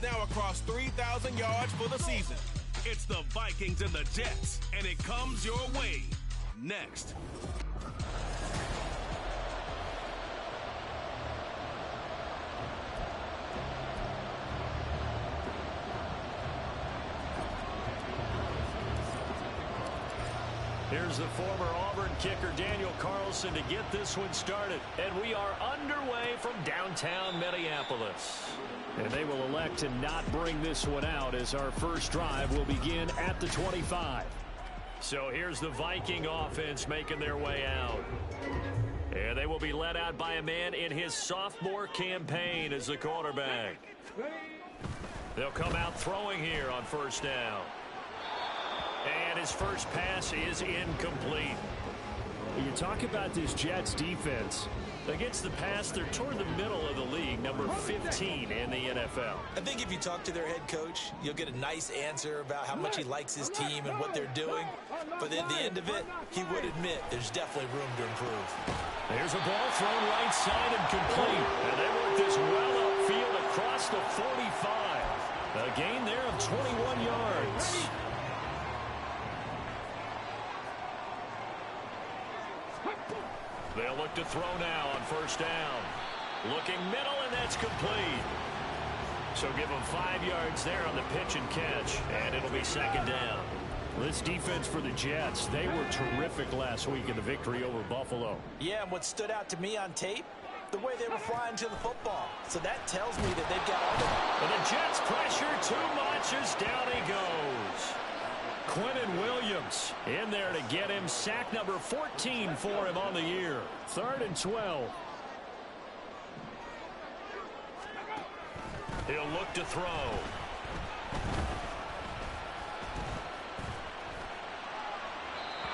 is now across 3,000 yards for the season. It's the Vikings and the Jets, and it comes your way next. Here's the former Auburn kicker Daniel Carlson to get this one started. And we are underway from downtown Minneapolis. And they will elect to not bring this one out as our first drive will begin at the 25. So here's the Viking offense making their way out. And they will be led out by a man in his sophomore campaign as the quarterback. They'll come out throwing here on first down. And his first pass is incomplete. You talk about this Jets defense. Against the pass, they're toward the middle of the league, number 15 in the NFL. I think if you talk to their head coach, you'll get a nice answer about how much he likes his team and what they're doing. But at the end of it, he would admit there's definitely room to improve. There's a ball thrown right side and complete. And they work this well upfield across the 45. A gain there of 21 yards. They'll look to throw now on first down. Looking middle, and that's complete. So give them 5 yards there on the pitch and catch, and it'll be second down. This defense for the Jets, they were terrific last week in the victory over Buffalo. Yeah, and what stood out to me on tape, the way they were flying to the football. So that tells me that they've got all the... And the Jets pressure too much as down he goes. Quentin Williams in there to get him. Sack number 14 for him on the year. 3rd and 12. He'll look to throw.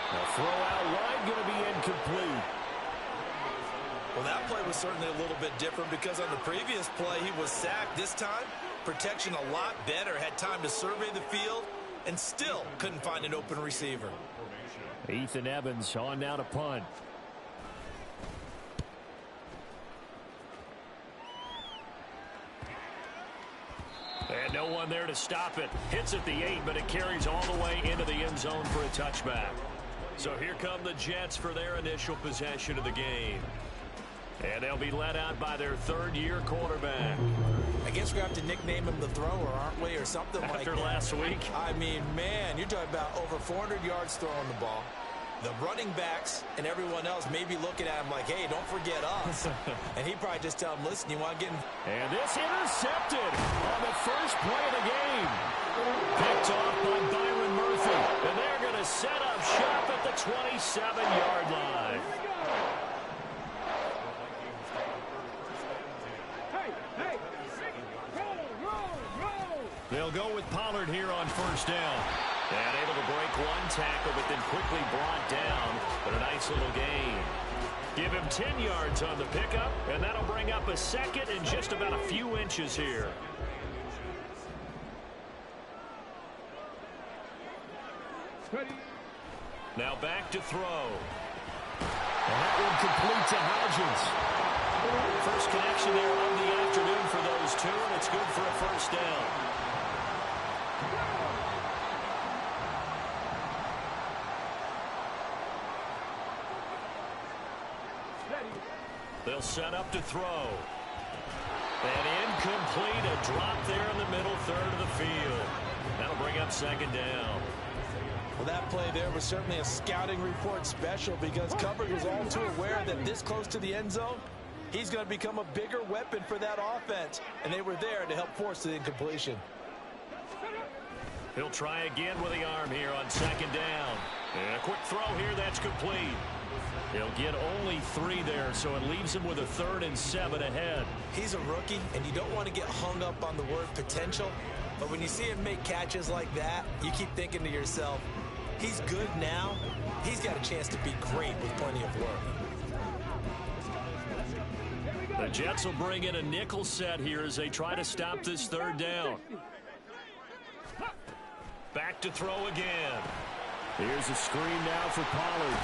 A throw out wide going to be incomplete. Well, that play was certainly a little bit different because on the previous play he was sacked. This time, protection a lot better. Had time to survey the field and still couldn't find an open receiver. Ethan Evans on now to punt. And no one there to stop it. Hits at the 8, but it carries all the way into the end zone for a touchback. So here come the Jets for their initial possession of the game. And they'll be led out by their third-year quarterback. I guess we're going to have to nickname him the thrower, aren't we, or something like that. After last week. I mean, man, you're talking about over 400 yards throwing the ball. The running backs and everyone else may be looking at him like, hey, don't forget us. And he probably just tell him, listen, you want to get in. And this intercepted on the first play of the game. Picked off by Byron Murphy. And they're going to set up shop at the 27-yard line. They'll go with Pollard here on first down. And able to break one tackle, but then quickly brought down. But a nice little gain. Give him 10 yards on the pickup, and that'll bring up a second and just about a few inches here. Now back to throw. And that one complete to Hodgins. First connection there of the afternoon for those two, and it's good for a first down. They'll set up to throw. And incomplete, a drop there in the middle third of the field. That'll bring up second down. Well, that play there was certainly a scouting report special because coverage was all too aware that this close to the end zone, he's going to become a bigger weapon for that offense. And they were there to help force the incompletion. He'll try again with the arm here on second down. And a quick throw here, that's complete. He'll get only 3 there, so it leaves him with a 3rd and 7 ahead. He's a rookie, and you don't want to get hung up on the word potential. But when you see him make catches like that, you keep thinking to yourself, he's good now. He's got a chance to be great with plenty of work. The Jets will bring in a nickel set here as they try to stop this third down. Back to throw again. Here's a screen now for Pollard.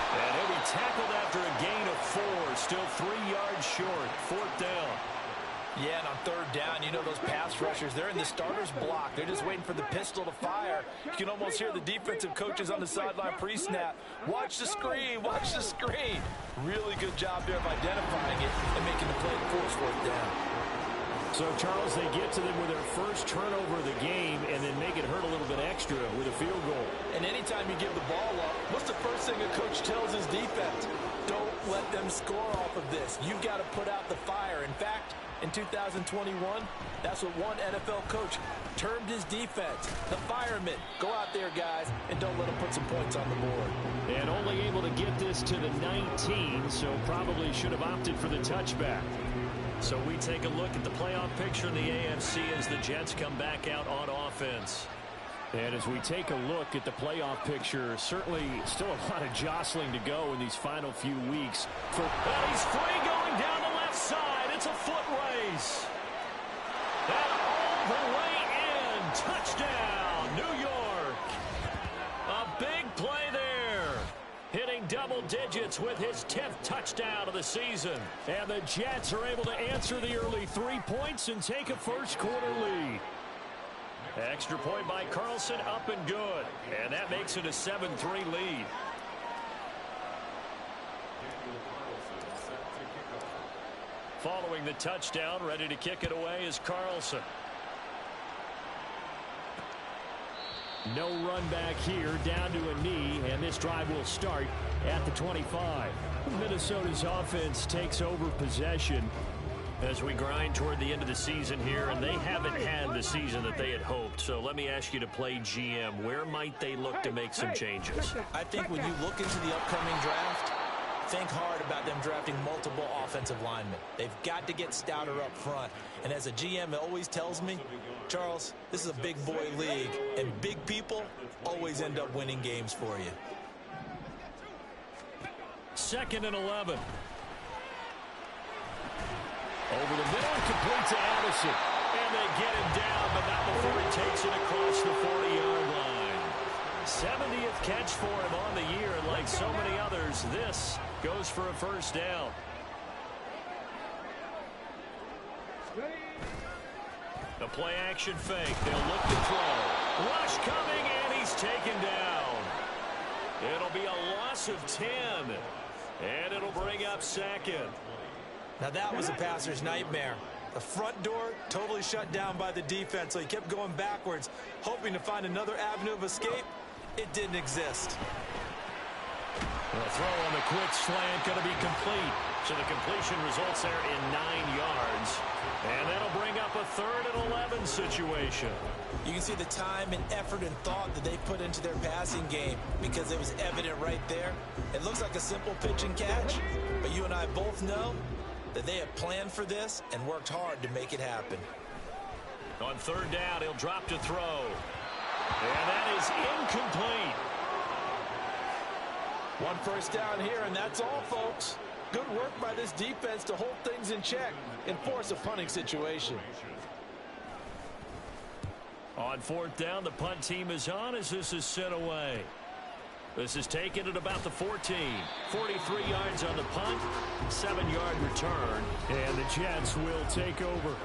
And he'll be tackled after a gain of 4. Still 3 yards short. 4th down. Yeah, and on third down, you know those pass rushers, they're in the starter's block. They're just waiting for the pistol to fire. You can almost hear the defensive coaches on the sideline pre-snap. Watch the screen, watch the screen. Really good job there of identifying it and making the play force fourth down. So, Charles, they get to them with their first turnover of the game and then make it hurt a little bit extra with a field goal. And anytime you give the ball up, what's the first thing a coach tells his defense? Don't let them score off of this. You've got to put out the fire. In fact, in 2021, that's what one NFL coach termed his defense, the firemen. Go out there, guys, and don't let them put some points on the board. And only able to get this to the 19, so probably should have opted for the touchback. So we take a look at the playoff picture in the AFC as the Jets come back out on offense. And as we take a look at the playoff picture, certainly still a lot of jostling to go in these final few weeks. And he's free going down the left side. It's a foot race. And all the way in. Touchdown, New York. A big play there. Hitting double digits with his 10th touchdown of the season. And the Jets are able to answer the early 3 points and take a first quarter lead. Extra point by Carlson, up and good. And that makes it a 7-3 lead. Following the touchdown, ready to kick it away is Carlson. No run back here, down to a knee, and this drive will start at the 25. Minnesota's offense takes over possession as we grind toward the end of the season here, and they haven't had the season that they had hoped. So let me ask you to play GM. Where might they look to make some changes? I think when you look into the upcoming draft, think hard about them drafting multiple offensive linemen. They've got to get stouter up front. And as a GM, it always tells me, Charles, this is a big boy league, and big people always end up winning games for you. 2nd and 11. Over the middle, complete to Addison. And they get him down, but not before he takes it across the 40-yard line. 70th catch for him on the year, and like so many others, this goes for a first down. The play-action fake. They'll look to throw. Rush coming, and he's taken down. It'll be a loss of 10, and it'll bring up 2nd. Now that was a passer's nightmare. The front door totally shut down by the defense, so he kept going backwards, hoping to find another avenue of escape. It didn't exist. The throw on the quick slant going to be complete. So the completion results there in 9 yards. And that'll bring up a 3rd and 11 situation. You can see the time and effort and thought that they put into their passing game because it was evident right there. It looks like a simple pitch and catch, but you and I both know that they have planned for this and worked hard to make it happen. On 3rd down, he'll drop to throw. And that is incomplete. One first down here, and that's all, folks. Good work by this defense to hold things in check and force a punting situation. On 4th down, the punt team is on as this is sent away. This is taken at about the 14. 43 yards on the punt, 7-yard return, and the Jets will take over.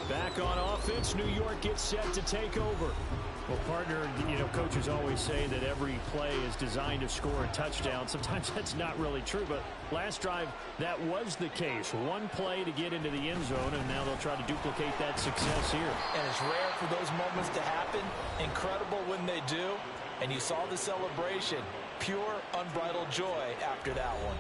Back on offense, New York gets set to take over. Well, partner, you know, coaches always say that every play is designed to score a touchdown. Sometimes that's not really true, but last drive, that was the case. One play to get into the end zone, and now they'll try to duplicate that success here. And it's rare for those moments to happen. Incredible when they do. And you saw the celebration. Pure, unbridled joy after that one.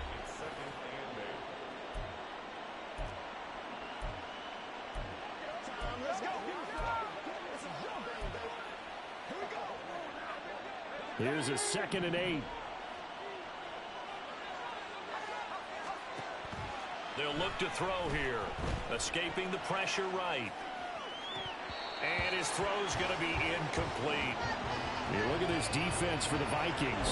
Here's a 2nd and 8. They'll look to throw here. Escaping the pressure right. And his throw's going to be incomplete. Yeah, look at this defense for the Vikings.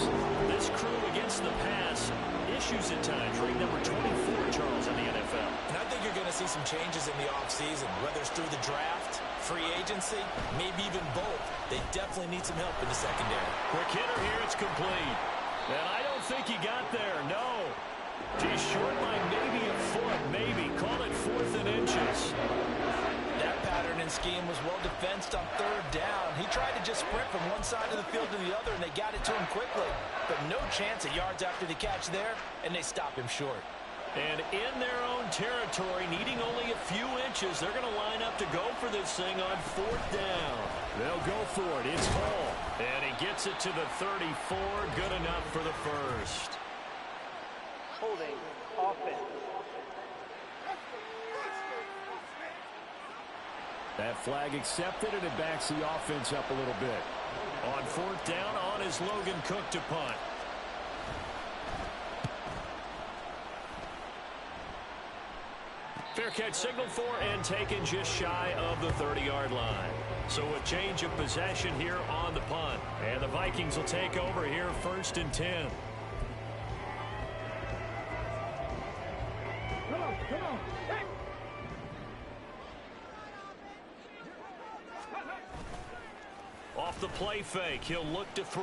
This crew against the pass, issues at times. Ranked number 24, Charles, in the NFL. And I think you're going to see some changes in the offseason, whether it's through the draft, free agency, maybe even both. They definitely need some help in the secondary. Quick hitter here, it's complete. And I don't think he got there, no. He's short by maybe a foot, maybe. Call it 4th and inches. running scheme was well defensed on third down. He tried to just sprint from one side of the field to the other, and they got it to him quickly. But no chance of yards after the catch there, and they stop him short. And in their own territory, needing only a few inches, they're going to line up to go for this thing on fourth down. They'll go for it. It's Hall. And he gets it to the 34. Good enough for the first. Holding offense. That flag accepted, and it backs the offense up a little bit. On fourth down, on is Logan Cook to punt. Fair catch signaled for and taken just shy of the 30-yard line. So a change of possession here on the punt. And the Vikings will take over here first and 10. Come on. Hey. Off the play fake, he'll look to throw.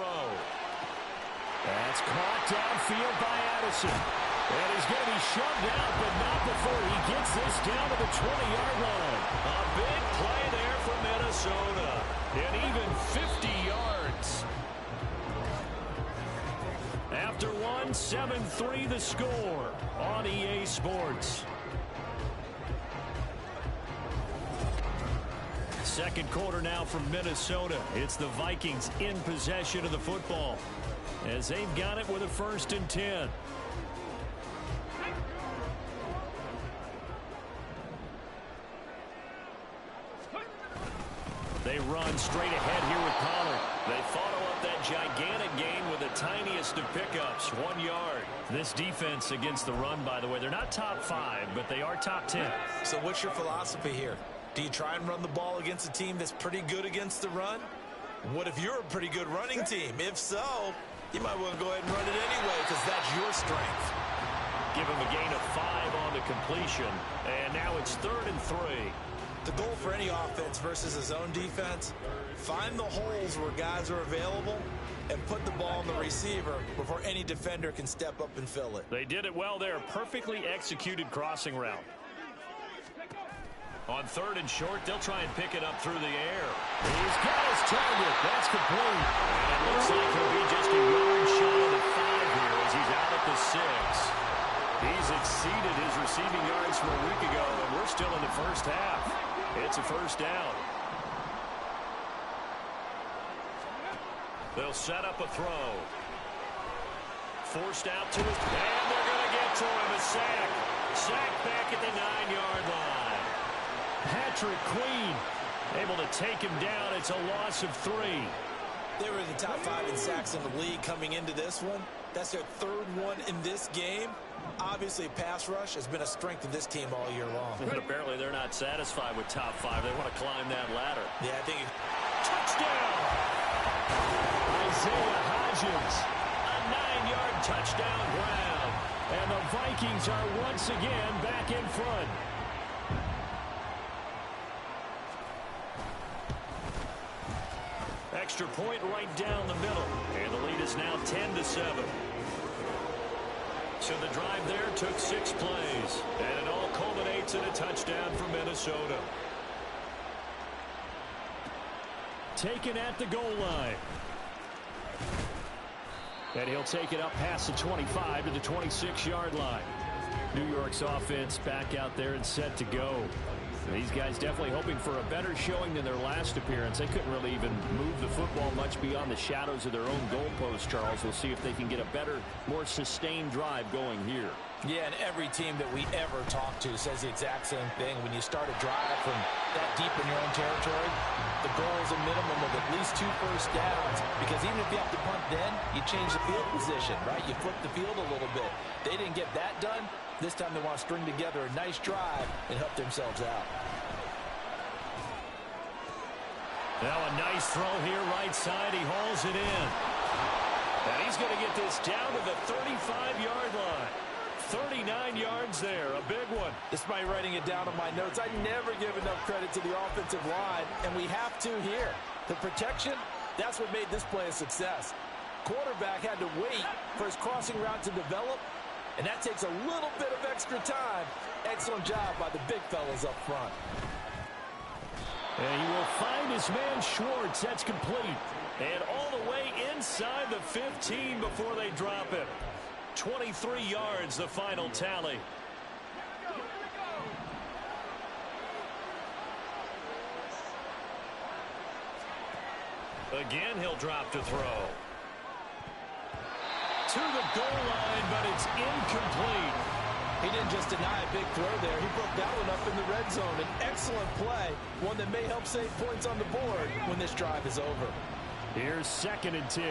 That's caught downfield by Addison. And he's going to be shoved out, but not before he gets this down to the 20-yard line. A big play there for Minnesota. And even 50 yards. After one, 7-3 the score on EA Sports. Second quarter now from Minnesota. It's the Vikings in possession of the football as they've got it with a first and 10. They run straight ahead here with Pollard. They follow up that gigantic gain with the tiniest of pickups, 1 yard. This defense against the run, by the way, they're not top 5, but they are top 10. So what's your philosophy here? Do you try and run the ball against a team that's pretty good against the run? What if you're a pretty good running team? If so, you might want to go ahead and run it anyway because that's your strength. Give him a gain of 5 on the completion, and now it's 3rd and 3. The goal for any offense versus a zone defense, find the holes where guys are available and put the ball on the receiver before any defender can step up and fill it. They did it well there. Perfectly executed crossing route. On 3rd and short, they'll try and pick it up through the air. He's got his target. That's complete. And it looks like he'll be just a yard shy of the 5 here as he's out at the 6. He's exceeded his receiving yards from a week ago, and we're still in the first half. It's a first down. They'll set up a throw. Forced out to his, and they're going to get to him. A sack. Sack back at the 9-yard line. Patrick Queen able to take him down. It's a loss of 3. They were in the top 5 in sacks in the league coming into this one. That's their 3rd one in this game. Obviously, pass rush has been a strength of this team all year long. But apparently they're not satisfied with top 5. They want to climb that ladder. Yeah, I think. Touchdown! Isaiah Hodgins. A 9-yard touchdown grab. And the Vikings are once again back in front. Extra point right down the middle. And the lead is now 10-7. So the drive there took 6 plays. And it all culminates in a touchdown for Minnesota. Taken at the goal line. And he'll take it up past the 25 to the 26-yard line. New York's offense back out there and set to go. These guys definitely hoping for a better showing than their last appearance. They couldn't really even move the football much beyond the shadows of their own goalpost, Charles. We'll see if they can get a better, more sustained drive going here. Yeah, and every team that we ever talk to says the exact same thing. When you start a drive from that deep in your own territory, the goal is a minimum of at least 2 first downs. Because even if you have to punt then, you change the field position, right? You flip the field a little bit. They didn't get that done. This time they want to string together a nice drive and help themselves out. Now a nice throw here right side. He hauls it in. And he's going to get this down to the 35-yard line. 39 yards there, a big one. Despite writing it down on my notes, I never give enough credit to the offensive line, and we have to here. The protection, that's what made this play a success. Quarterback had to wait for his crossing route to develop, and that takes a little bit of extra time. Excellent job by the big fellas up front. And he will find his man Schwartz. That's complete. And all the way inside the 15 before they drop it. 23 yards, the final tally. Again, he'll drop to throw. To the goal line, but it's incomplete. He didn't just deny a big throw there. He broke that one up in the red zone. An excellent play, one that may help save points on the board when this drive is over. Here's 2nd and 10.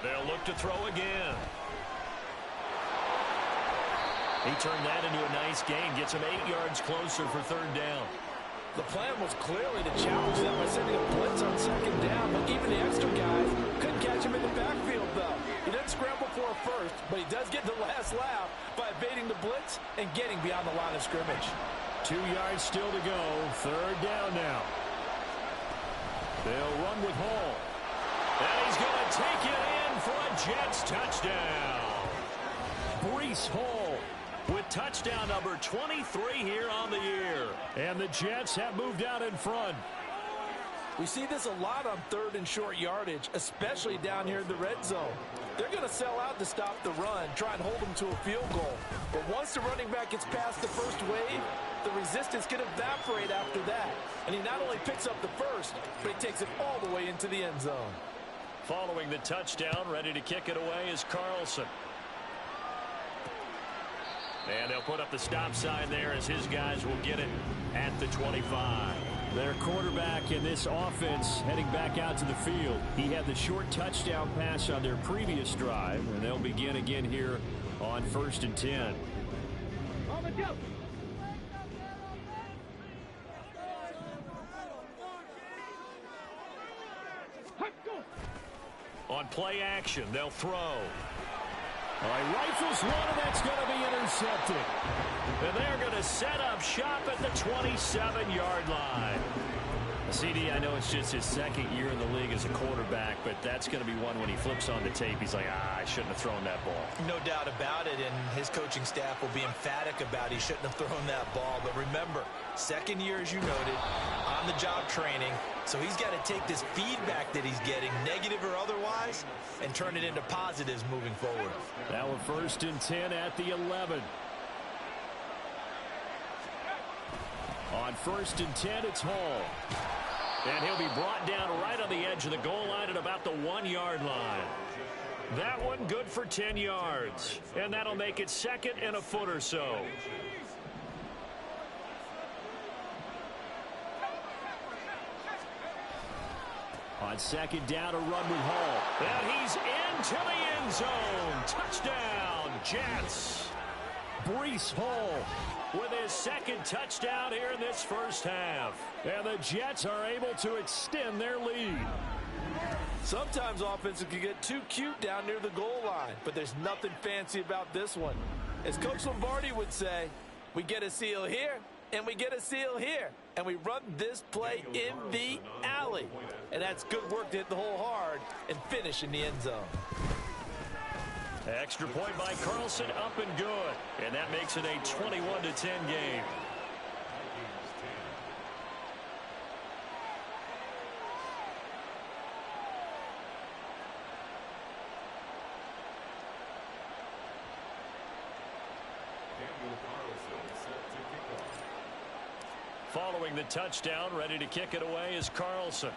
They'll look to throw again. He turned that into a nice gain. Gets him 8 yards closer for 3rd down. The plan was clearly to challenge them by sending a blitz on 2nd down, but even the extra guys couldn't catch him in the backfield, though. He doesn't scramble for a first, but he does get the last laugh by evading the blitz and getting beyond the line of scrimmage. 2 yards still to go. 3rd down now. They'll run with Hall. And he's going to take it in for a Jets touchdown. Breece Hall with touchdown number 23 here on the year. And the Jets have moved out in front. We see this a lot on 3rd and short yardage, especially down here in the red zone. They're going to sell out to stop the run, try and hold them to a field goal. But once the running back gets past the first wave, the resistance can evaporate after that. And he not only picks up the first, but he takes it all the way into the end zone. Following the touchdown, ready to kick it away is Carlson. And they'll put up the stop sign there as his guys will get it at the 25. Their quarterback in this offense heading back out to the field. He had the short touchdown pass on their previous drive, and they'll begin again here on 1st and 10. On play action, they'll throw. All right, rifles one, and that's going to be intercepted. And they're going to set up shop at the 27-yard line. CD, I know it's just his 2nd year in the league as a quarterback, but that's going to be one when he flips on the tape. He's like, I shouldn't have thrown that ball. No doubt about it, and his coaching staff will be emphatic about he shouldn't have thrown that ball. But remember, 2nd year, as you noted, on-the-job training. So he's got to take this feedback that he's getting, negative or otherwise, and turn it into positives moving forward. Now a 1st and 10 at the 11. On 1st and 10, it's Hall. And he'll be brought down right on the edge of the goal line at about the 1-yard line. That one good for 10 yards. And that'll make it 2nd and a foot or so. On 2nd down, a run with Hall. And he's into the end zone. Touchdown, Jets. Breece Hall with his 2nd touchdown here in this first half. And the Jets are able to extend their lead. Sometimes offenses can get too cute down near the goal line, but there's nothing fancy about this one. As Coach Lombardi would say, we get a seal here, and we get a seal here, and we run this play in the alley. And that's good work to hit the hole hard and finish in the end zone. Extra point by Carlson, up and good. And that makes it a 21-10 game. Following the touchdown, ready to kick it away is Carlson.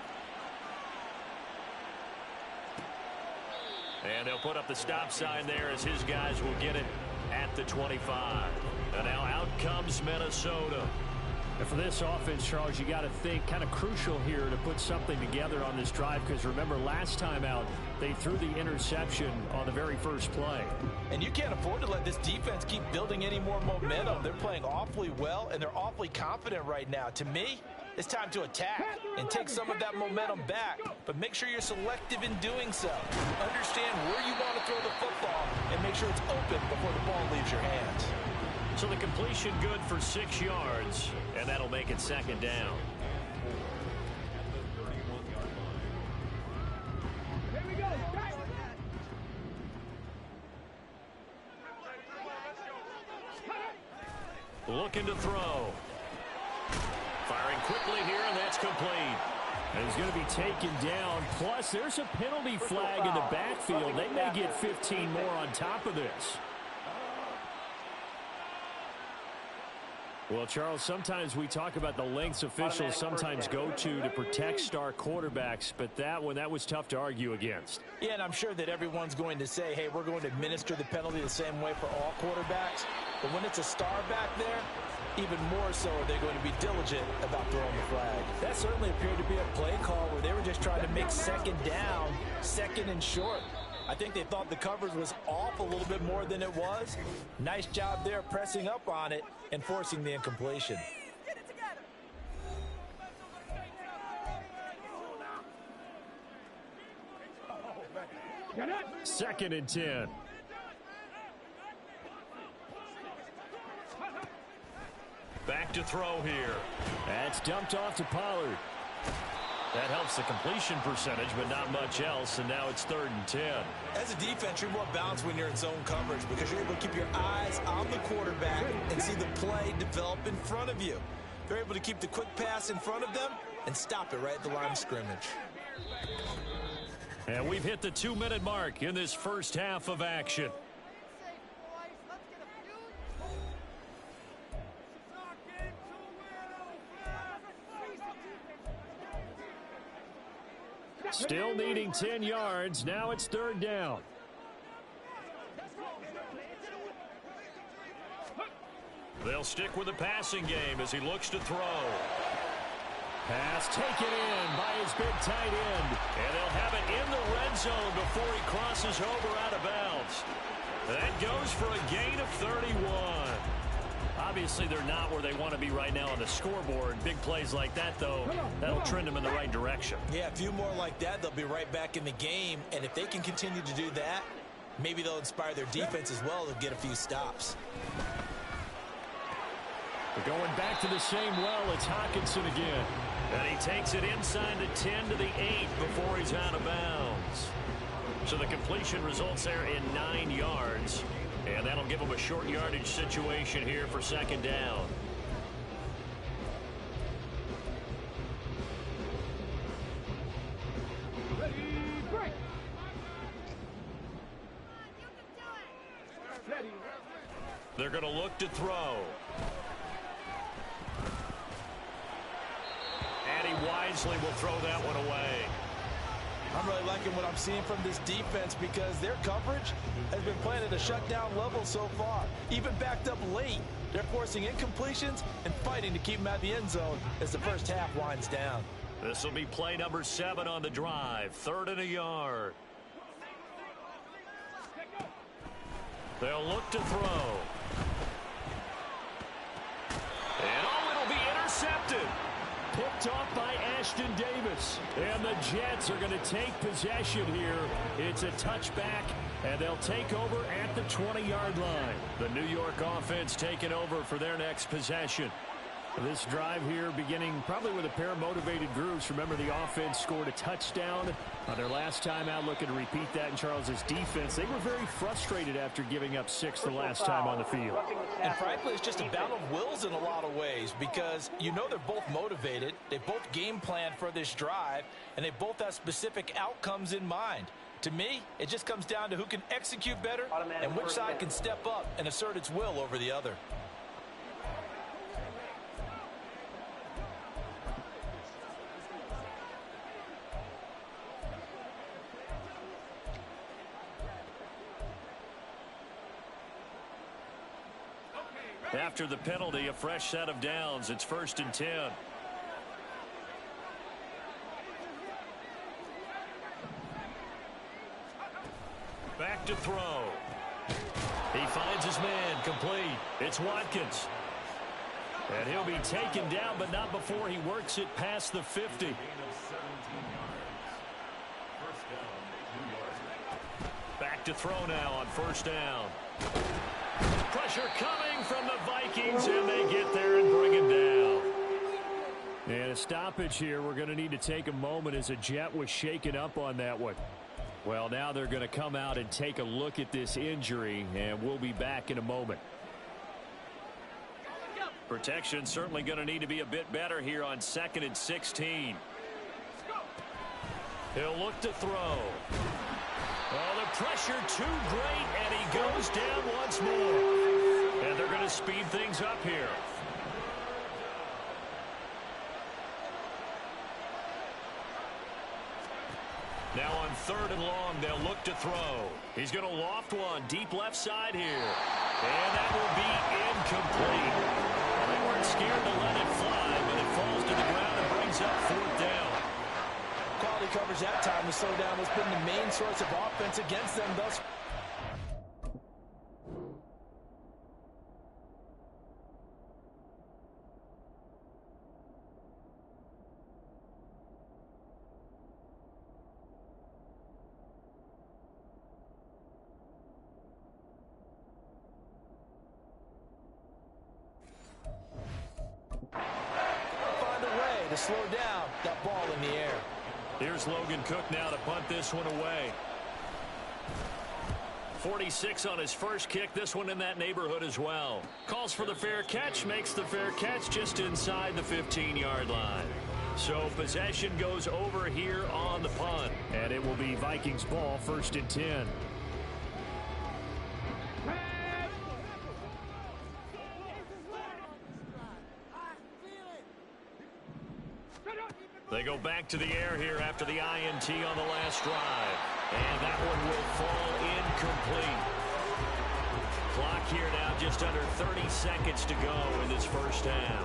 And they'll put up the stop sign there as his guys will get it at the 25. And now out comes Minnesota. And for this offense, Charles, you got to think kind of crucial here to put something together on this drive, because remember last time out they threw the interception on the very first play. And you can't afford to let this defense keep building any more momentum. They're playing awfully well, and they're awfully confident right now. To me, it's time to attack and take some of that momentum back. But make sure you're selective in doing so. Understand where you want to throw the football and make sure it's open before the ball leaves your hands. So the completion good for 6 yards, and that'll make it 2nd down. Looking to throw. Firing quickly here, and that's complete. And he's going to be taken down. Plus, there's a penalty flag in the backfield. They may get 15 more on top of this. Well, Charles, sometimes we talk about the lengths officials sometimes go to protect star quarterbacks, but that was tough to argue against. Yeah, and I'm sure that everyone's going to say, hey, we're going to administer the penalty the same way for all quarterbacks. But when it's a star back there, even more so are they going to be diligent about throwing the flag. That certainly appeared to be a play call where they were just trying to make second down, second and short. I think they thought the coverage was off a little bit more than it was. Nice job there pressing up on it and forcing the incompletion. Second and 10. Back to throw here. That's dumped off to Pollard. That helps the completion percentage, but not much else, and now it's 3rd and 10. As a defense, you're more balanced when you're in zone coverage because you're able to keep your eyes on the quarterback and see the play develop in front of you. They're able to keep the quick pass in front of them and stop it right at the line of scrimmage. And we've hit the 2-minute mark in this first half of action. Still needing 10 yards. Now it's 3rd down. They'll stick with the passing game as he looks to throw. Pass taken in by his big tight end. And they'll have it in the red zone before he crosses over out of bounds. That goes for a gain of 31. Obviously, they're not where they want to be right now on the scoreboard. Big plays like that, though, that'll trend them in the right direction. Yeah, a few more like that, they'll be right back in the game. And if they can continue to do that, maybe they'll inspire their defense as well to get a few stops. We're going back to the same well. It's Hockenson again. And he takes it inside the 10 to the 8 before he's out of bounds. So the completion results there in 9 yards. And that'll give them a short yardage situation here for 2nd down. They're going to look to throw. And he wisely will throw that one away. I'm really liking what I'm seeing from this defense because their coverage has been playing at a shutdown level so far. Even backed up late, they're forcing incompletions and fighting to keep them out of the end zone as the first half winds down. This will be play number 7 on the drive. 3rd and a yard. They'll look to throw. And it'll be intercepted. Picked off by Ashton Davis. And the Jets are going to take possession here. It's a touchback, and they'll take over at the 20-yard line. The New York offense taking over for their next possession. This drive here beginning probably with a pair of motivated groups. Remember, the offense scored a touchdown on their last time out. Looking to repeat that in Charles's defense. They were very frustrated after giving up 6 the last time on the field. And frankly, it's just a battle of wills in a lot of ways because you know they're both motivated. They both game plan for this drive, and they both have specific outcomes in mind. To me, it just comes down to who can execute better and which side can step up and assert its will over the other. After the penalty, a fresh set of downs. It's 1st and 10. Back to throw. He finds his man complete. It's Watkins. And he'll be taken down, but not before he works it past the 50. Back to throw now on 1st down. Pressure coming from the Vikings, and they get there and bring him down. And a stoppage here. We're going to need to take a moment as a Jet was shaken up on that one. Well, now they're going to come out and take a look at this injury, and we'll be back in a moment. Protection certainly going to need to be a bit better here on 2nd and 16. He'll look to throw. Oh, the pressure too great, and he goes down once more. And they're going to speed things up here. Now on 3rd and long, they'll look to throw. He's going to loft one deep left side here. And that will be incomplete. They weren't scared to let it fly, but it falls to the ground and brings up 4th down. Quality coverage that time to slow down has been the main source of offense against them thus far. Slow down that ball in the air. Here's Logan Cook now to punt this one away. 46 on his first kick. This one in that neighborhood as well. Calls for the fair catch, makes the fair catch just inside the 15-yard line. So possession goes over here on the punt. And it will be Vikings ball, 1st and 10. They go back to the air here after the INT on the last drive. And that one will fall incomplete. Clock here now just under 30 seconds to go in this first half.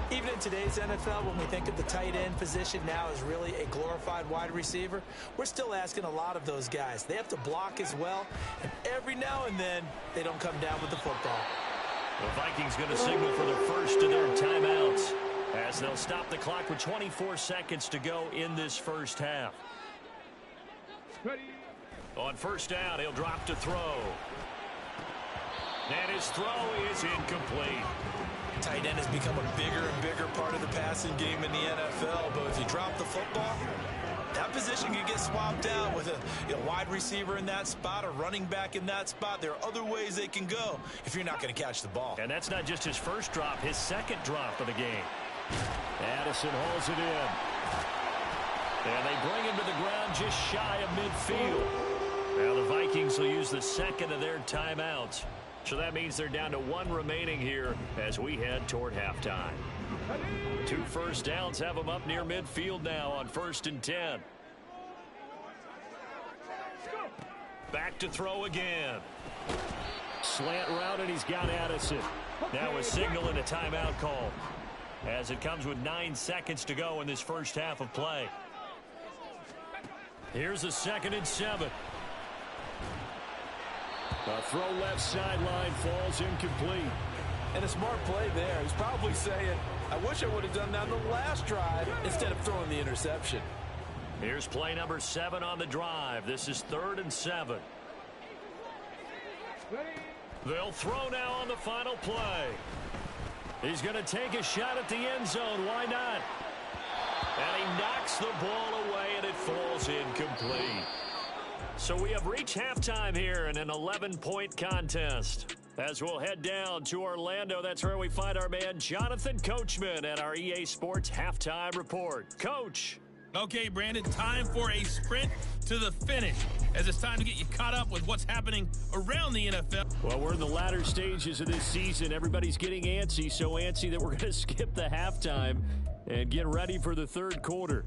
Even in today's NFL, when we think of the tight end position now as really a glorified wide receiver, we're still asking a lot of those guys. They have to block as well, and every now and then they don't come down with the football. The Vikings going to signal for the first of their timeouts, as they'll stop the clock with 24 seconds to go in this first half. On 1st down, he'll drop to throw. And his throw is incomplete. Tight end has become a bigger and bigger part of the passing game in the NFL, but if you drop the football, that position can get swapped out with a wide receiver in that spot, a running back in that spot. There are other ways they can go if you're not going to catch the ball. And that's not just his first drop, his second drop of the game. Addison hauls it in. And they bring him to the ground just shy of midfield. Now the Vikings will use the second of their timeouts. So that means they're down to 1 remaining here as we head toward halftime. 2 first downs have them up near midfield now on 1st and 10. Back to throw again. Slant route, and he's got Addison. Now a signal and a timeout call, as it comes with 9 seconds to go in this first half of play. Here's a 2nd and 7. A throw left sideline, falls incomplete. And a smart play there. He's probably saying, I wish I would have done that on the last drive instead of throwing the interception. Here's play number 7 on the drive. This is 3rd and 7. They'll throw now on the final play. He's going to take a shot at the end zone. Why not? And he knocks the ball away, and it falls incomplete. So we have reached halftime here in an 11-point contest. As we'll head down to Orlando, that's where we find our man Jonathan Coachman at our EA Sports Halftime Report. Coach. Okay, Brandon, time for a sprint to the finish, as it's time to get you caught up with what's happening around the NFL. Well, we're in the latter stages of this season. Everybody's getting antsy, so antsy that we're going to skip the halftime and get ready for the 3rd quarter.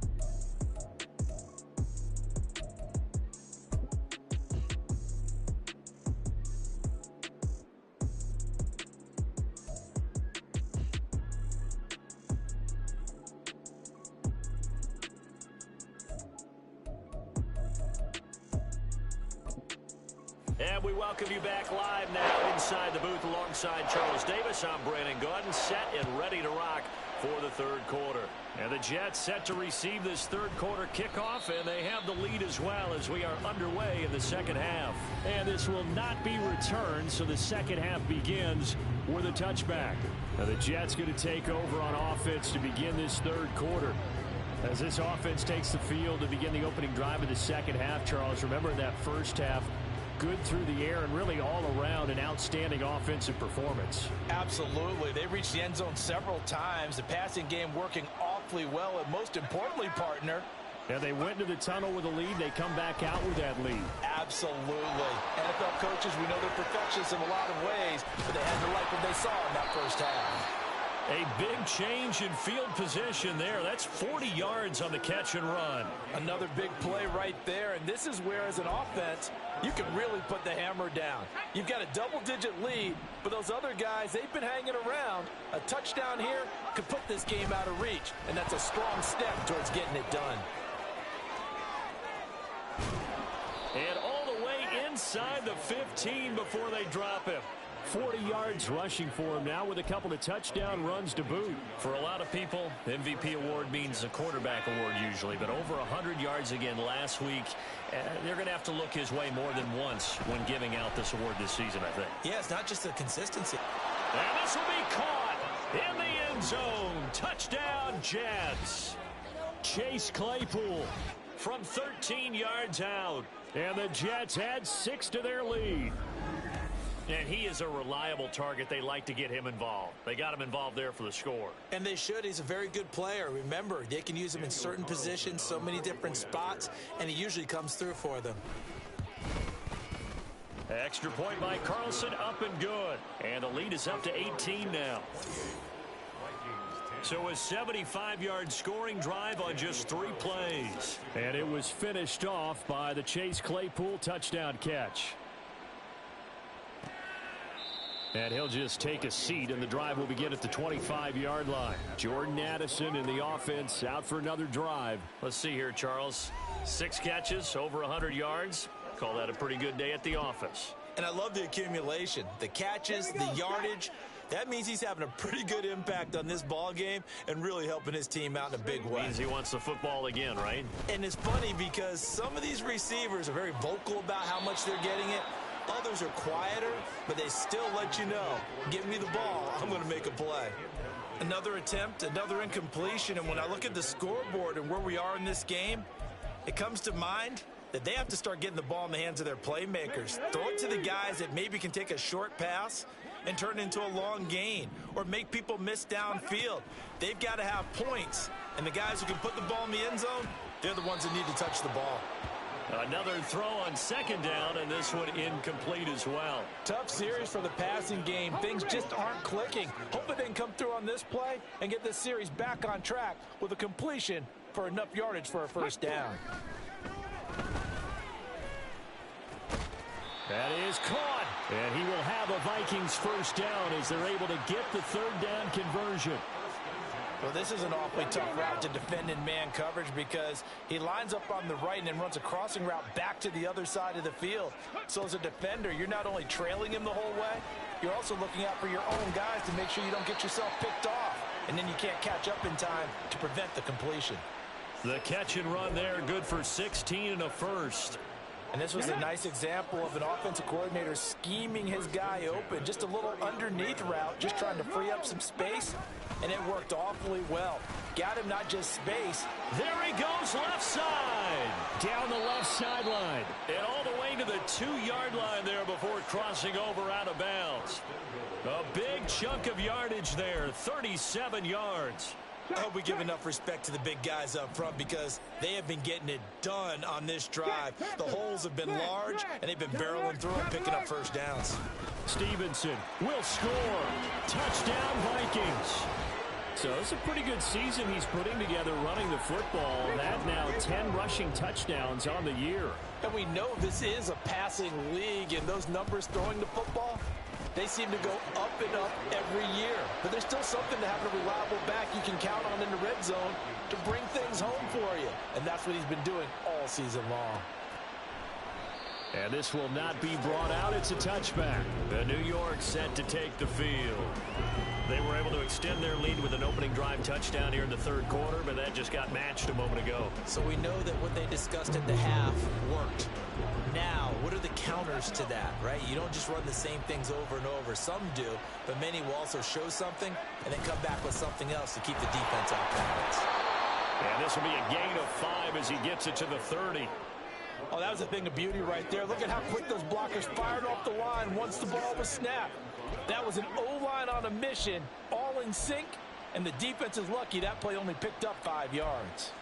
And we welcome you back live now inside the booth alongside Charles Davis. I'm Brandon Gaudin, set and ready to rock for the 3rd quarter. And the Jets set to receive this 3rd quarter kickoff, and they have the lead as well as we are underway in the 2nd half. And this will not be returned, so the 2nd half begins with a touchback. Now the Jets going to take over on offense to begin this 3rd quarter. As this offense takes the field to begin the opening drive of the 2nd half, Charles, remember in that first half, good through the air and really all around an outstanding offensive performance. Absolutely. They reached the end zone several times. The passing game working awfully well, and most importantly, partner, and they went into the tunnel with a lead. They come back out with that lead. Absolutely. NFL coaches, we know they're perfectionists in a lot of ways, but they had to like what they saw in that first half. A big change in field position there. That's 40 yards on the catch and run. Another big play right there, and this is where, as an offense, you can really put the hammer down. You've got a double-digit lead, but those other guys, they've been hanging around. A touchdown here could put this game out of reach, and that's a strong step towards getting it done. And all the way inside the 15 before they drop him. 40 yards rushing for him now with a couple of touchdown runs to boot. For a lot of people, MVP award means a quarterback award usually, but over 100 yards again last week. They're going to have to look his way more than once when giving out this award this season, I think. Yeah, it's not just the consistency. And this will be caught in the end zone. Touchdown, Jets. Chase Claypool from 13 yards out. And the Jets add 6 to their lead. And he is a reliable target. They like to get him involved. They got him involved there for the score. And they should. He's a very good player. Remember, they can use him in certain positions, so many different spots, and he usually comes through for them. Extra point by Carlson, up and good. And the lead is up to 18 now. So a 75-yard scoring drive on just 3 plays. And it was finished off by the Chase Claypool touchdown catch. And he'll just take a seat, and the drive will begin at the 25-yard line. Jordan Addison in the offense out for another drive. Let's see here, Charles. 6 catches, over 100 yards. Call that a pretty good day at the office. And I love the accumulation, the catches, the yardage. That means he's having a pretty good impact on this ball game and really helping his team out in a big way. Means he wants the football again, right? And it's funny because some of these receivers are very vocal about how much they're getting it. Others are quieter, but they still let you know, give me the ball, I'm going to make a play. Another attempt, another incompletion, and when I look at the scoreboard and where we are in this game, it comes to mind that they have to start getting the ball in the hands of their playmakers. Throw it to the guys that maybe can take a short pass and turn it into a long gain or make people miss downfield. They've got to have points, and the guys who can put the ball in the end zone, they're the ones that need to touch the ball. Another throw on second down, and this one incomplete as well. Tough series for the passing game. Things just aren't clicking. Hoping they can come through on this play and get this series back on track with a completion for enough yardage for a first down. That is caught, and he will have a Vikings first down as they're able to get the third down conversion. Well, this is an awfully tough route to defend in man coverage because he lines up on the right and then runs a crossing route back to the other side of the field. So as a defender, you're not only trailing him the whole way, you're also looking out for your own guys to make sure you don't get yourself picked off. And then you can't catch up in time to prevent the completion. The catch and run there, good for 16 and a first. And this was a nice example of an offensive coordinator scheming his guy open. Just a little underneath route, just trying to free up some space. And it worked awfully well. Got him not just space. There he goes left side. Down the left sideline. And all the way to the 2-yard line there before crossing over out of bounds. A big chunk of yardage there, 37 yards. I hope we give enough respect to the big guys up front because they have been getting it done on this drive. The holes have been large, and they've been barreling through and picking up first downs. Stevenson will score. Touchdown, Vikings. So it's a pretty good season he's putting together running the football. That now 10 rushing touchdowns on the year. And we know this is a passing league, and those numbers throwing the football, they seem to go up and up every year. But there's still something to having a reliable back you can count on in the red zone to bring things home for you. And that's what he's been doing all season long. And this will not be brought out. It's a touchback. The New York set to take the field. They were able to extend their lead with an opening drive touchdown here in the third quarter, but that just got matched a moment ago. So we know that what they discussed at the half worked. Now, what are the counters to that, right? You don't just run the same things over and over. Some do, but many will also show something and then come back with something else to keep the defense off balance. And this will be a gain of 5 as he gets it to the 30. Oh, that was a thing of beauty right there. Look at how quick those blockers fired off the line once the ball was snapped. That was an O-line on a mission, all in sync, and the defense is lucky that play only picked up 5 yards.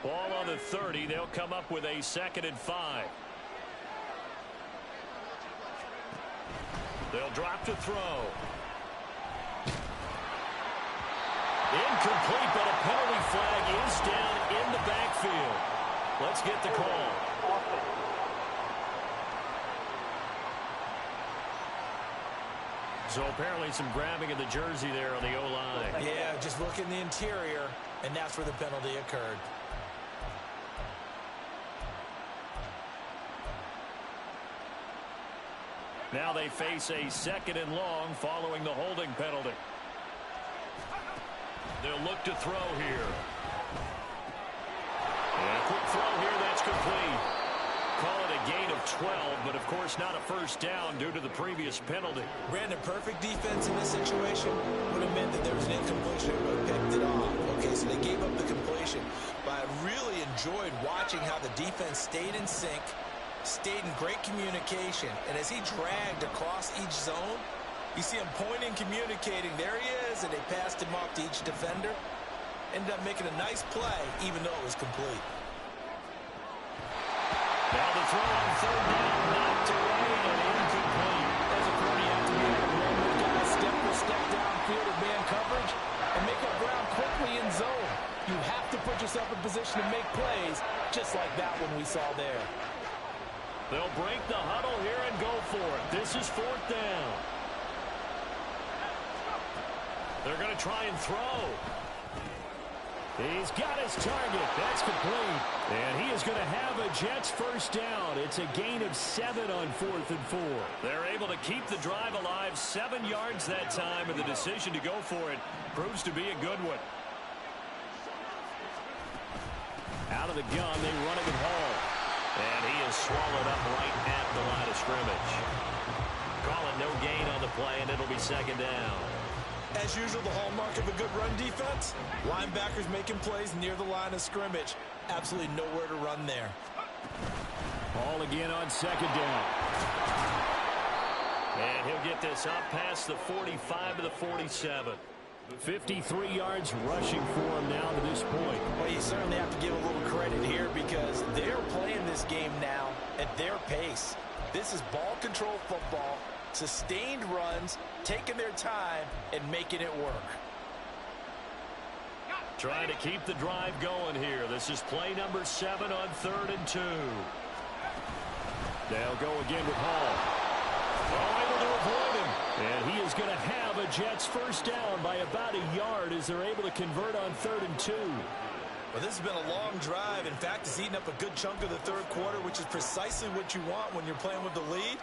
Ball on the 30. They'll come up with a 2nd and 5. They'll drop to throw. Incomplete, but a penalty flag is down in the backfield. Let's get the call. So apparently some grabbing of the jersey there on the O-line. Yeah, just look in the interior, and that's where the penalty occurred. Now they face a 2nd and long following the holding penalty. They'll look to throw here. And a quick throw here, that's complete. Call it a gain of 12, but of course not a first down due to the previous penalty. Brandon, perfect defense in this situation would have meant that there was an incompletion and would have picked it off. Okay, so they gave up the completion. But I really enjoyed watching how the defense stayed in sync, stayed in great communication, and as he dragged across each zone, you see him pointing, communicating. There he is, and they passed him off to each defender. Ended up making a nice play, even though it was complete. Now the throw on 3rd down, knocked away and incomplete. As a corner, you have to be able to run with guys step for step downfield in man coverage and make up ground quickly in zone. You have to put yourself in position to make plays, just like that one we saw there. They'll break the huddle here and go for it. This is 4th down. They're going to try and throw. He's got his target. That's complete. And he is going to have a Jets first down. It's a gain of 7 on 4th and 4. They're able to keep the drive alive, 7 yards that time, and the decision to go for it proves to be a good one. Out of the gun, they run it with Hall. And he is swallowed up right at the line of scrimmage. Calling no gain on the play, and it'll be 2nd down. As usual, the hallmark of a good run defense, linebackers making plays near the line of scrimmage. Absolutely nowhere to run there. Ball again on 2nd down. And he'll get this up past the 45 to the 47. 53 yards rushing for him now to this point. Well, you certainly have to give a little credit here because they're playing this game now at their pace. This is ball control football, sustained runs, taking their time, and making it work. Trying to keep the drive going here. This is play number 7 on 3rd and 2. They'll go again with Hall. Oh, able to avoid him. And he is going to have a Jets first down by about a yard as they're able to convert on 3rd and 2. Well, this has been a long drive. In fact, it's eaten up a good chunk of the 3rd quarter, which is precisely what you want when you're playing with the lead.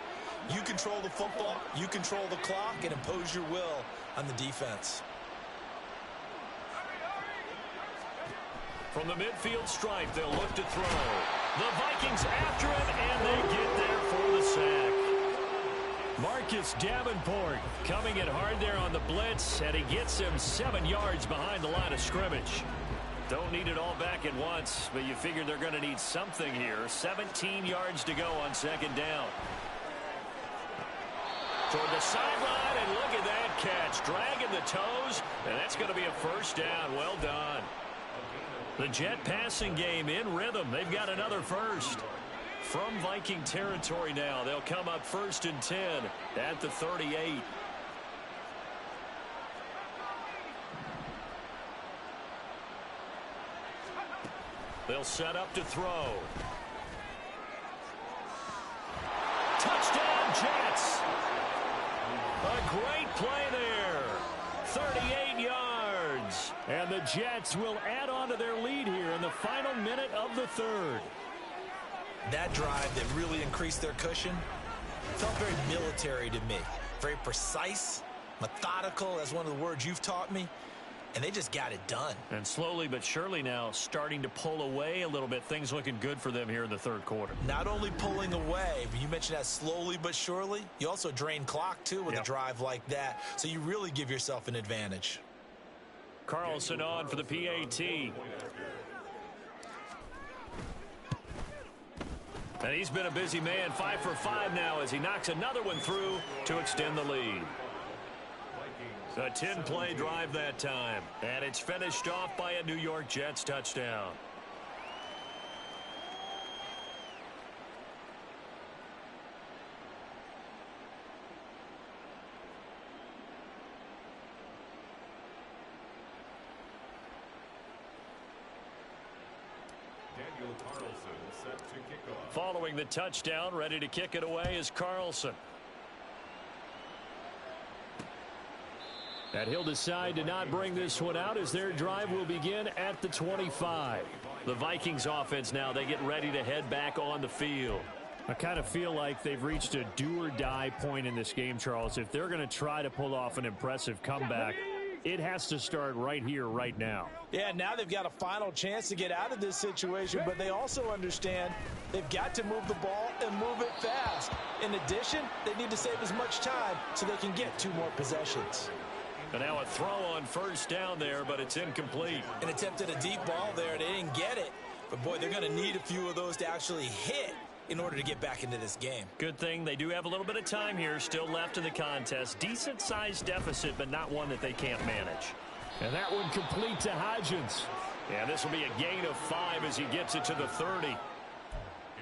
You control the football, you control the clock, and impose your will on the defense. From the midfield stripe, they'll look to throw. The Vikings after him, and they get there for the sack. Marcus Davenport coming in hard there on the blitz, and he gets him 7 yards behind the line of scrimmage. Don't need it all back at once, but you figure they're going to need something here. 17 yards to go on 2nd down. Toward the sideline, and look at that catch. Dragging the toes, and that's going to be a first down. Well done. The Jet passing game in rhythm. They've got another first. From Viking territory now, they'll come up 1st and 10 at the 38. They'll set up to throw. Touchdown, Jets. A great play there. 38 yards. And the Jets will add on to their lead here in the final minute of the 3rd. That drive that really increased their cushion felt very military to me. Very precise, methodical, that's one of the words you've taught me. And they just got it done. And slowly but surely now starting to pull away a little bit. Things looking good for them here in the 3rd quarter. Not only pulling away, but you mentioned that slowly but surely. You also drain clock, too, with a drive like that. So you really give yourself an advantage. Carlson on for the PAT. And he's been a busy man, 5 for 5 now as he knocks another one through to extend the lead. A 10-play drive that time, and it's finished off by a New York Jets touchdown. Following the touchdown, ready to kick it away is Carlson. And he'll decide to not bring this one out as their drive will begin at the 25. The Vikings offense now, they get ready to head back on the field. I kind of feel like they've reached a do-or-die point in this game, Charles. If they're going to try to pull off an impressive comeback, it has to start right here, right now. Yeah, now they've got a final chance to get out of this situation, but they also understand they've got to move the ball and move it fast. In addition, they need to save as much time so they can get 2 more possessions. And now a throw on first down there, but it's incomplete. An attempt at a deep ball there. They didn't get it. But, boy, they're going to need a few of those to actually hit in order to get back into this game. Good thing they do have a little bit of time here still left in the contest. Decent-sized deficit, but not one that they can't manage. And that one complete to Hodgins. And this will be a gain of 5 as he gets it to the 30.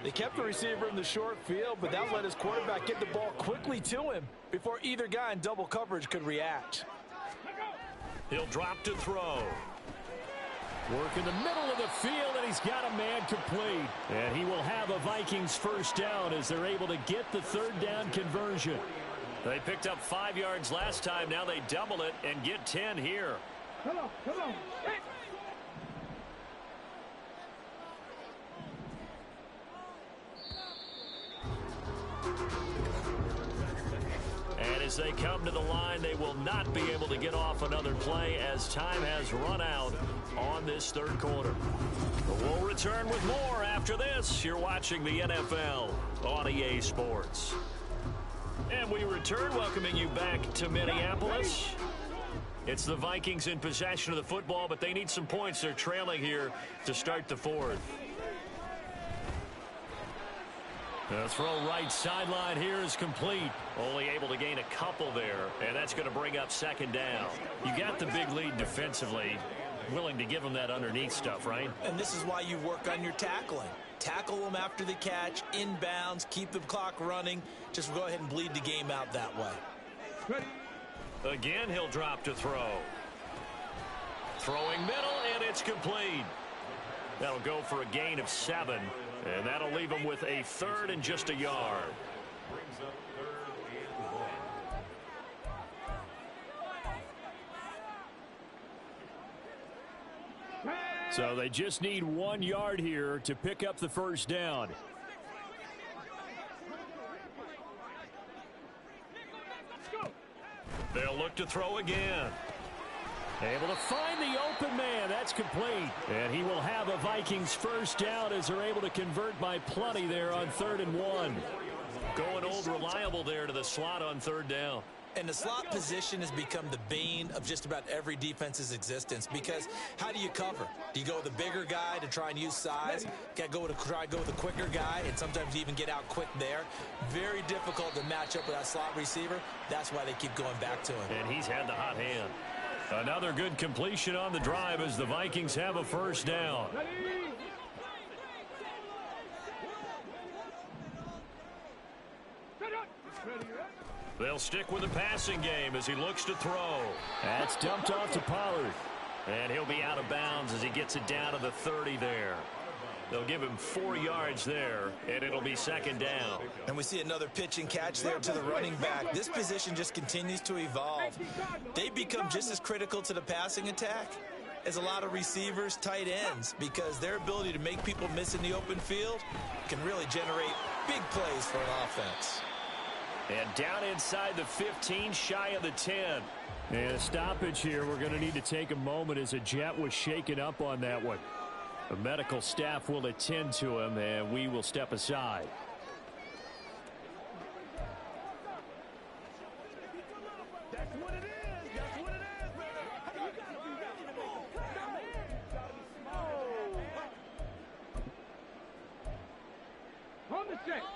They kept the receiver in the short field, but that let his quarterback get the ball quickly to him before either guy in double coverage could react. He'll drop to throw. Work in the middle of the field, and he's got a man complete. And he will have a Vikings first down as they're able to get the 3rd down conversion. They picked up 5 yards last time. Now they double it and get 10 here. Come on, come on. Hey. And as they come to the line, they will not be able to get off another play as time has run out on this 3rd quarter. We'll return with more after this. You're watching the NFL on EA Sports. And we return, welcoming you back to Minneapolis. It's the Vikings in possession of the football, but they need some points. They're trailing here to start the 4th. The throw right sideline here is complete. Only able to gain a couple there, and that's going to bring up 2nd down. You got the big lead defensively. Willing to give them that underneath stuff, right? And this is why you work on your tackling. Tackle them after the catch, inbounds, keep the clock running. Just go ahead and bleed the game out that way. Again, he'll drop to throw. Throwing middle, and it's complete. That'll go for a gain of 7. And that'll leave him with a 3rd and just a yard. So they just need 1 yard here to pick up the first down. They'll look to throw again. Able to find the open man. That's complete. And he will have a Vikings first down as they're able to convert by plenty there on 3rd and 1. Going old reliable there to the slot on 3rd down. And the slot position has become the bane of just about every defense's existence because how do you cover? Do you go with a bigger guy to try and use size? Got to try to go with a quicker guy and sometimes even get out quick there. Very difficult to match up with that slot receiver. That's why they keep going back to him. And he's had the hot hand. Another good completion on the drive as the Vikings have a first down. They'll stick with the passing game as he looks to throw. That's dumped off to Pollard. And he'll be out of bounds as he gets it down to the 30 there. They'll give him 4 yards there, and it'll be 2nd down. And we see another pitch and catch there to the running back. This position just continues to evolve. They become just as critical to the passing attack as a lot of receivers, tight ends, because their ability to make people miss in the open field can really generate big plays for an offense. And down inside the 15, shy of the 10. And a stoppage here. We're going to need to take a moment as a Jet was shaken up on that one. The medical staff will attend to him, and we will step aside.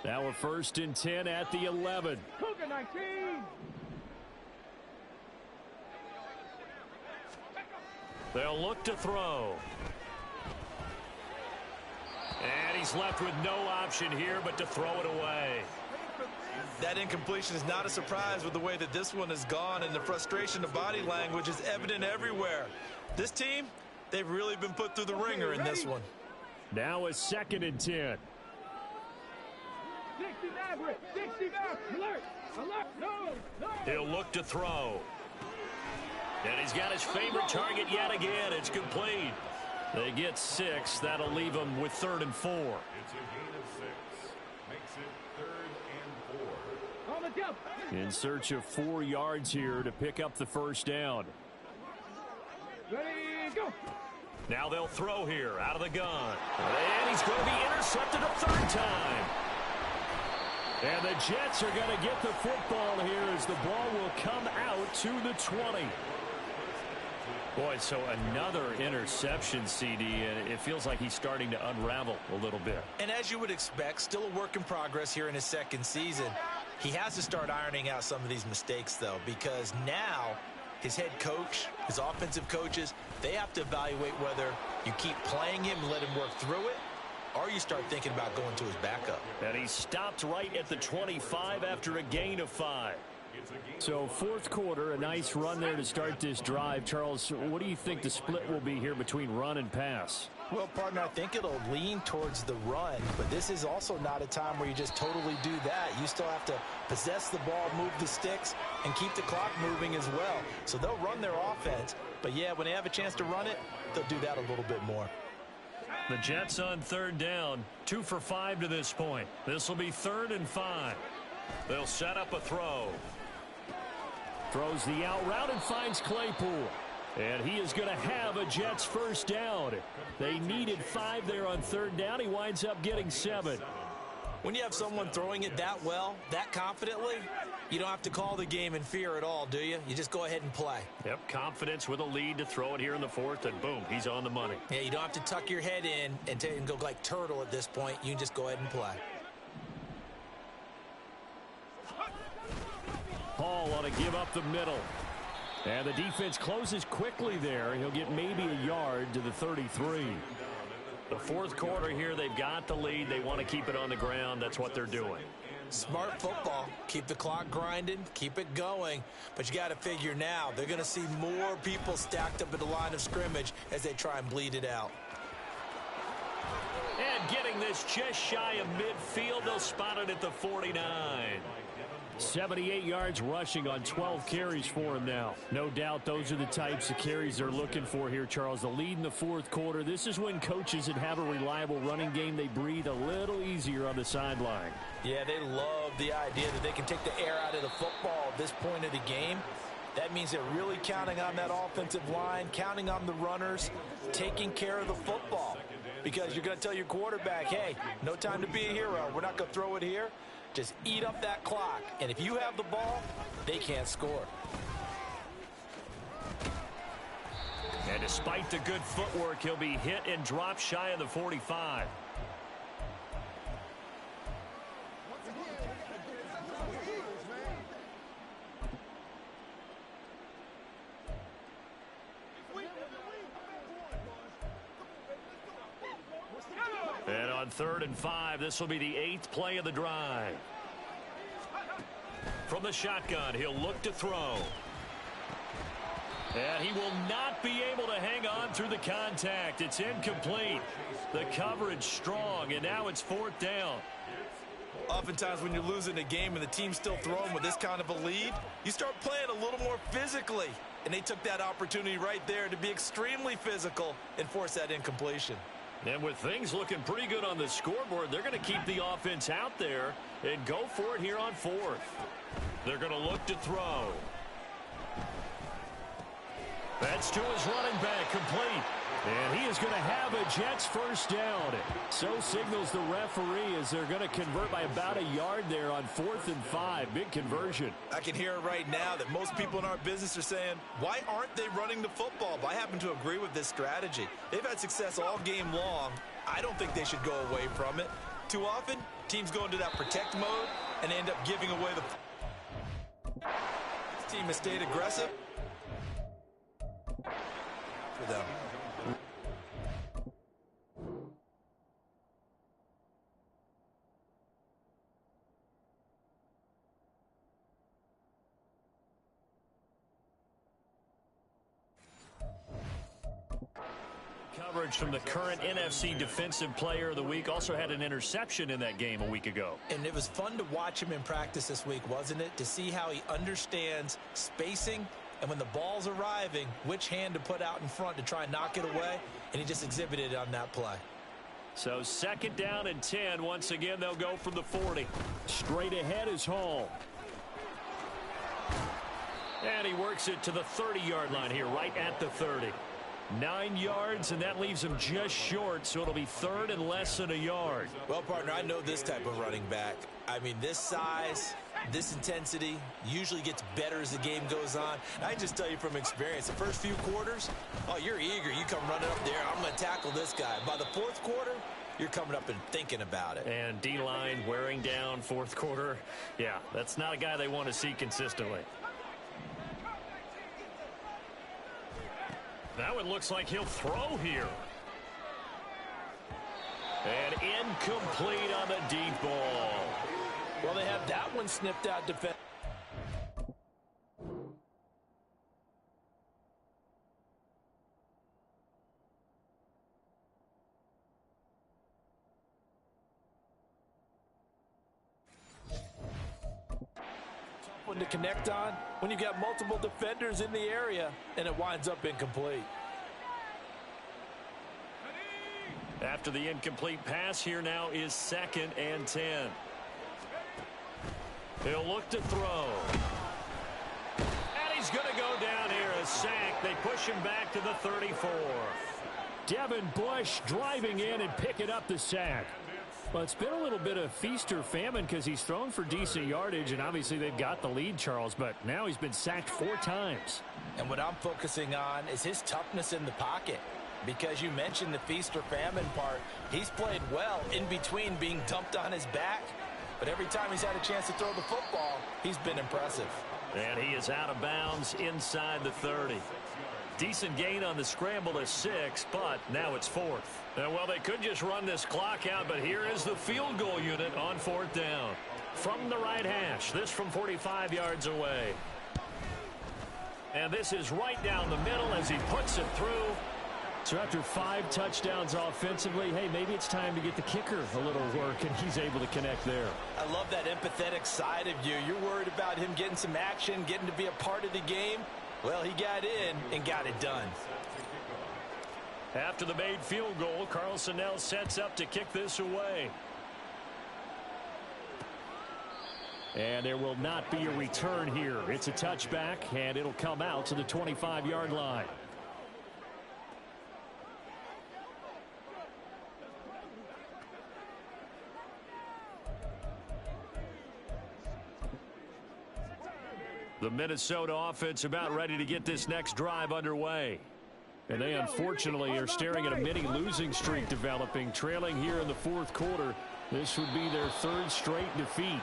Now a 1st and 10 at the 11. Cougar 19. They'll look to throw. And he's left with no option here but to throw it away. That incompletion is not a surprise with the way that this one has gone, and the frustration of body language is evident everywhere. This team, they've really been put through the ringer in this one. Now a 2nd and 10. 69, alert, alert, no. He'll look to throw. And he's got his favorite target yet again. It's complete. They get 6. That'll leave them with 3rd and 4. It's a gain of 6. Makes it 3rd and 4. On the jump. In search of 4 yards here to pick up the 1st down. Ready, go. Now they'll throw here out of the gun. And he's going to be intercepted a 3rd time. And the Jets are going to get the football here as the ball will come out to the 20. Boy, so another interception, CD, and it feels like he's starting to unravel a little bit. And as you would expect, still a work in progress here in his 2nd season. He has to start ironing out some of these mistakes, though, because now his head coach, his offensive coaches, they have to evaluate whether you keep playing him and let him work through it, or you start thinking about going to his backup. And he stopped right at the 25 after a gain of 5. So 4th quarter, a nice run there to start this drive. Charles, what do you think the split will be here between run and pass? Well, partner, I think it'll lean towards the run, but this is also not a time where you just totally do that. You still have to possess the ball, move the sticks, and keep the clock moving as well. So they'll run their offense, but yeah, when they have a chance to run it, they'll do that a little bit more. The Jets on 3rd down, 2 for 5 to this point. This will be 3rd and 5. They'll set up a throw. Throws the out route and finds Claypool. And he is going to have a Jets 1st down. They needed 5 there on 3rd down. He winds up getting 7. When you have someone throwing it that well, that confidently, you don't have to call the game in fear at all, do you? You just go ahead and play. Yep, confidence with a lead to throw it here in the 4th, and boom, he's on the money. Yeah, you don't have to tuck your head in and go like turtle at this point. You can just go ahead and play. Hall ought to give up the middle. And the defense closes quickly there. He'll get maybe a yard to the 33. The 4th quarter here, they've got the lead. They want to keep it on the ground. That's what they're doing. Smart football. Keep the clock grinding. Keep it going. But you got to figure now, they're going to see more people stacked up at the line of scrimmage as they try and bleed it out. And getting this just shy of midfield, they'll spot it at the 49. 78 yards rushing on 12 carries for him now. No doubt those are the types of carries they're looking for here, Charles. The lead in the 4th quarter. This is when coaches that have a reliable running game, they breathe a little easier on the sideline. Yeah, they love the idea that they can take the air out of the football at this point of the game. That means they're really counting on that offensive line, counting on the runners, taking care of the football. Because you're going to tell your quarterback, hey, no time to be a hero. We're not going to throw it here. Just eat up that clock. And if you have the ball, they can't score. And despite the good footwork, he'll be hit and dropped shy of the 45. And on 3rd and 5, this will be the 8th play of the drive. From the shotgun, he'll look to throw. And he will not be able to hang on through the contact. It's incomplete. The coverage strong, and now it's 4th down. Oftentimes when you're losing a game and the team's still throwing with this kind of a lead, you start playing a little more physically. And they took that opportunity right there to be extremely physical and force that incompletion. And with things looking pretty good on the scoreboard, they're going to keep the offense out there and go for it here on 4th. They're going to look to throw. That's to his running back, complete. And he is going to have a Jets 1st down. So signals the referee as they're going to convert by about a yard there on 4th and 5. Big conversion. I can hear it right now that most people in our business are saying, why aren't they running the football? But I happen to agree with this strategy. They've had success all game long. I don't think they should go away from it. Too often, Teams go into that protect mode and end up giving away the... This team has stayed aggressive for them. Coverage from the current NFC Defensive Player of the Week. Also had an interception in that game a week ago. And it was fun to watch him in practice this week, wasn't it? To see how he understands spacing and when the ball's arriving, which hand to put out in front to try and knock it away. And he just exhibited it on that play. So 2nd down and 10. Once again, they'll go from the 40. Straight ahead is Hall. And he works it to the 30-yard line here, right at the 30. 9 yards, and that leaves him just short, so it'll be 3rd and less than a yard. Well, partner, I know this type of running back. I mean, this size, this intensity usually gets better as the game goes on. And I just tell you from experience, the first few quarters, oh, you're eager. You come running up there, I'm going to tackle this guy. By the 4th quarter, you're coming up and thinking about it. And D-line wearing down 4th quarter. Yeah, that's not a guy they want to see consistently. Now it looks like he'll throw here. And incomplete on the deep ball. Well, they have that one snipped out defense. To connect on when you've got multiple defenders in the area and it winds up incomplete. After the incomplete pass, here now is 2nd and 10. He'll look to throw. And he's going to go down here, a sack. They push him back to the 34. Devin Bush driving in and picking up the sack. Well, it's been a little bit of feast or famine because he's thrown for decent yardage, and obviously they've got the lead, Charles, but now he's been sacked 4 times. And what I'm focusing on is his toughness in the pocket, because you mentioned the feast or famine part. He's played well in between being dumped on his back, but every time he's had a chance to throw the football, he's been impressive. And he is out of bounds inside the 30. Decent gain on the scramble to 6, but now it's 4th. Well, they could just run this clock out, but here is the field goal unit on 4th down. From the right hash, this from 45 yards away. And this is right down the middle as he puts it through. So after 5 touchdowns offensively, hey, maybe it's time to get the kicker a little work, and he's able to connect there. I love that empathetic side of you. You're worried about him getting some action, getting to be a part of the game. Well, he got in and got it done. After the made field goal, Carlson now sets up to kick this away. And there will not be a return here. It's a touchback, and it'll come out to the 25-yard line. The Minnesota offense about ready to get this next drive underway. And they unfortunately are staring at a mini losing streak developing, trailing here in the 4th quarter. This would be their 3rd straight defeat.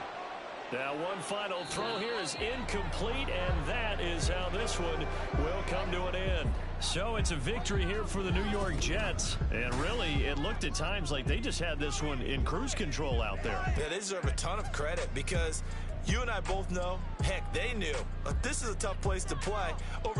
Now one final throw here is incomplete, and that is how this one will come to an end. So it's a victory here for the New York Jets. And really, it looked at times like they just had this one in cruise control out there. Yeah, they deserve a ton of credit because you and I both know, heck, they knew. This is a tough place to play. Over